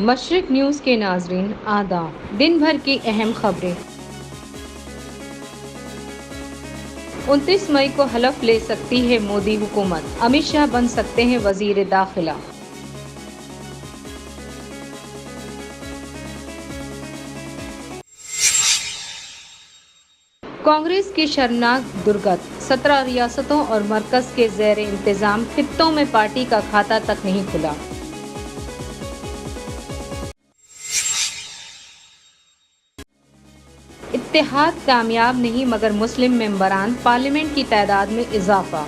مشرق نیوز کے ناظرین آداب، دن بھر کی اہم خبریں۔ 29 مئی کو حلف لے سکتی ہے مودی حکومت، امت شاہ بن سکتے ہیں وزیر داخلہ۔ کانگریس کی شرمناک درگت، 17 ریاستوں اور مرکز کے زیر انتظام خطوں میں پارٹی کا کھاتہ تک نہیں کھلا۔ اتحاد کامیاب نہیں مگر مسلم ممبران پارلیمنٹ کی تعداد میں اضافہ۔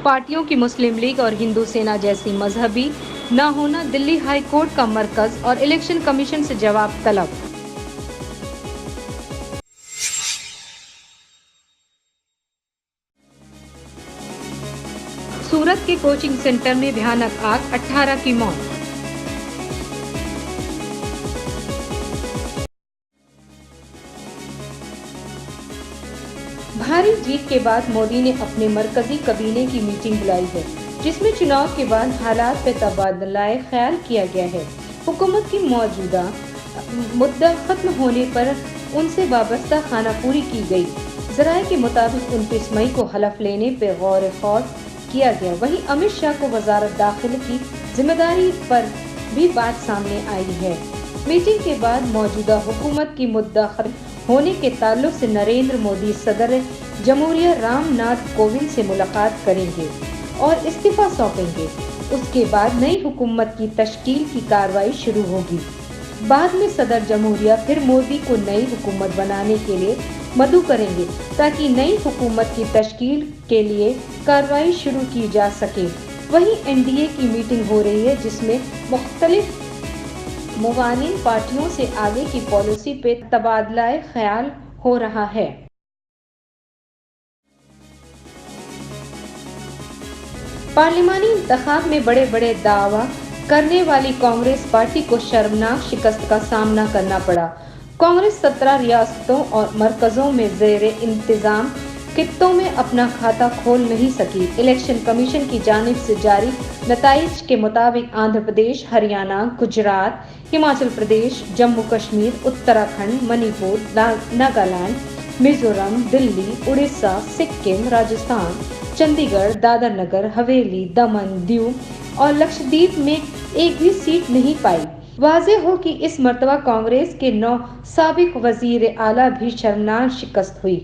پارٹیوں کی مسلم لیگ اور ہندو سینا جیسی مذہبی نہ ہونا، دلی ہائی کورٹ کا مرکز اور الیکشن کمیشن سے جواب طلب۔ سورت کے کوچنگ سینٹر میں بھیانک آگ، 18 کی موت۔ بھاری جیت کے بعد مودی نے اپنے مرکزی کابینہ کی میٹنگ بلائی ہے، جس میں چناؤ کے بعد حالات پہ تبادلہ خیال کیا گیا ہے۔ حکومت کی موجودہ مدت ختم ہونے پر ان سے وابستہ خانہ پوری کی گئی۔ ذرائع کے مطابق 29 مئی کو حلف لینے پہ غور و خوض کیا گیا۔ وہیں امت شاہ کو وزارت داخلہ کی ذمہ داری پر بھی بات سامنے آئی ہے۔ میٹنگ کے بعد موجودہ حکومت کی مدت ختم ہونے کے تعلق سے نریندر مودی صدر جمہوریہ رام ناتھ کووند سے ملاقات کریں گے اور استعفیٰ سونپیں گے۔ اس کے بعد نئی حکومت کی تشکیل کی کارروائی شروع ہوگی۔ بعد میں صدر جمہوریہ پھر مودی کو نئی حکومت بنانے کے لیے مدعو کریں گے تاکہ نئی حکومت کی تشکیل کے لیے کارروائی شروع کی جا سکے۔ وہیں این ڈی اے کی میٹنگ ہو رہی ہے، جس میں مختلف معاون پارٹیوں سے آگے کی پالیسی پہ تبادلہ خیال ہو رہا ہے۔ پارلیمانی انتخاب میں بڑے دعویٰ کرنے والی کانگریس پارٹی کو شرمناک شکست کا سامنا کرنا پڑا۔ کانگریس 17 ریاستوں اور مرکزوں میں زیر انتظام خطوں میں اپنا کھاتہ کھول نہیں سکی۔ الیکشن کمیشن کی جانب سے جاری نتائج کے مطابق آندھرا پردیش، ہریانہ، گجرات، ہماچل پردیش، جموں کشمیر، اتراکھنڈ، منی پور، ناگالینڈ، میزورم، دلی، اڑیسہ، سکم، راجستھان، چندی گڑھ، دادر نگر حویلی، دمن، دیو اور لکشدیپ میں ایک بھی سیٹ نہیں پائی۔ واضح ہو کہ اس مرتبہ کانگریس کے 9 سابق وزیر اعلیٰ بھی شرمناک شکست ہوئی۔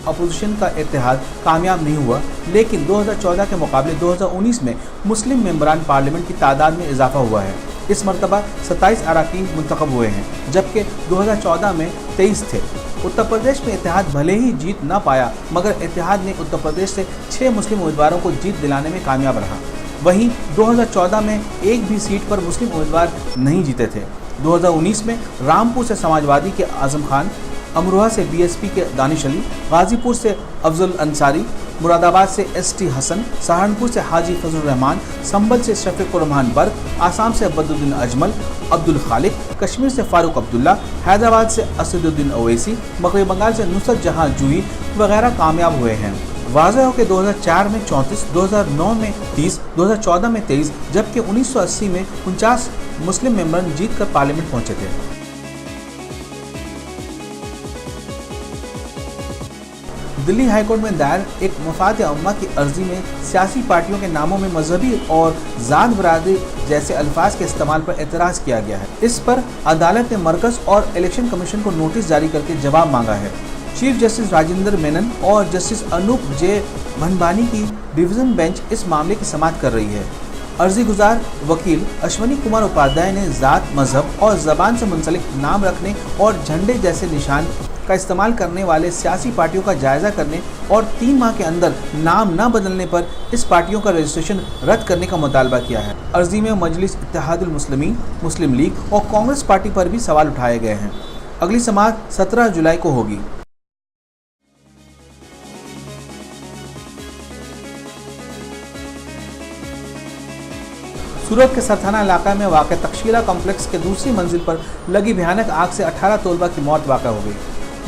اپوزیشن کا اتحاد کامیاب نہیں ہوا، لیکن 2014 کے مقابلے 2019 میں مسلم ممبران پارلیمنٹ کی تعداد میں اضافہ ہوا ہے۔ اس مرتبہ 27 اراکین منتخب ہوئے ہیں، جبکہ 2014 میں 23 تھے۔ اتر پردیش میں اتحاد بھلے ہی جیت نہ پایا، مگر اتحاد نے اتر پردیش سے 6 مسلم امیدواروں کو جیت دلانے میں کامیاب رہا۔ وہیں 2014 میں ایک بھی سیٹ پر مسلم امیدوار نہیں جیتے تھے۔ 2019 میں رامپور سے سماجوادی کے اعظم خان، امروہہ سے بی ایس پی کے دانش علی، غازی پور سے افضل انصاری، مراد آباد سے ایس ٹی حسن، سہارنپور سے حاجی فضل الرحمان، سنبھل سے شفیق الرحمان برق، آسام سے عبد الدین اجمل، عبد الخالق، کشمیر سے فاروق عبداللہ، حیدرآباد سے اسد الدین اویسی، مغربی بنگال سے نصرت جہاں جوہی وغیرہ کامیاب ہوئے ہیں۔ واضح ہو کہ 2004 میں 34، 2009 میں 30، 2014 میں 23، جبکہ 1980 میں 49 مسلم ممبران جیت کر پارلیمنٹ پہنچے تھے۔ دلی ہائی کورٹ میں دائر ایک مفاد عامہ کی عرضی میں سیاسی پارٹیوں کے ناموں میں مذہبی اور ذات برادری جیسے الفاظ کے استعمال پر اعتراض کیا گیا ہے۔ اس پر عدالت نے مرکز اور الیکشن کمیشن کو نوٹس جاری کر کے جواب مانگا ہے۔ چیف جسٹس راجندر مینن اور جسٹس انوپ جے بھنبانی کی ڈویژن بینچ اس معاملے کی سماعت کر رہی ہے۔ عرضی گزار وکیل اشونی کمار اپادھیائے نے ذات، مذہب اور زبان سے منسلک نام رکھنے اور جھنڈے جیسے نشان کا استعمال کرنے والے سیاسی پارٹیوں کا جائزہ کرنے اور 3 ماہ کے اندر نام نہ بدلنے پر اس پارٹیوں کا رجسٹریشن رد کرنے کا مطالبہ کیا ہے۔ عرضی میں مجلس اتحاد المسلمین، مسلم لیگ اور کانگریس پارٹی پر بھی سوال اٹھائے گئے ہیں۔ اگلی سماعت 17 جولائی کو ہوگی۔ سورت کے سرتھانہ علاقہ میں واقع تکشیلہ کمپلیکس کے دوسری منزل پر لگی بھیانک آگ سے 18 طلبہ کی موت واقع ہو گئی۔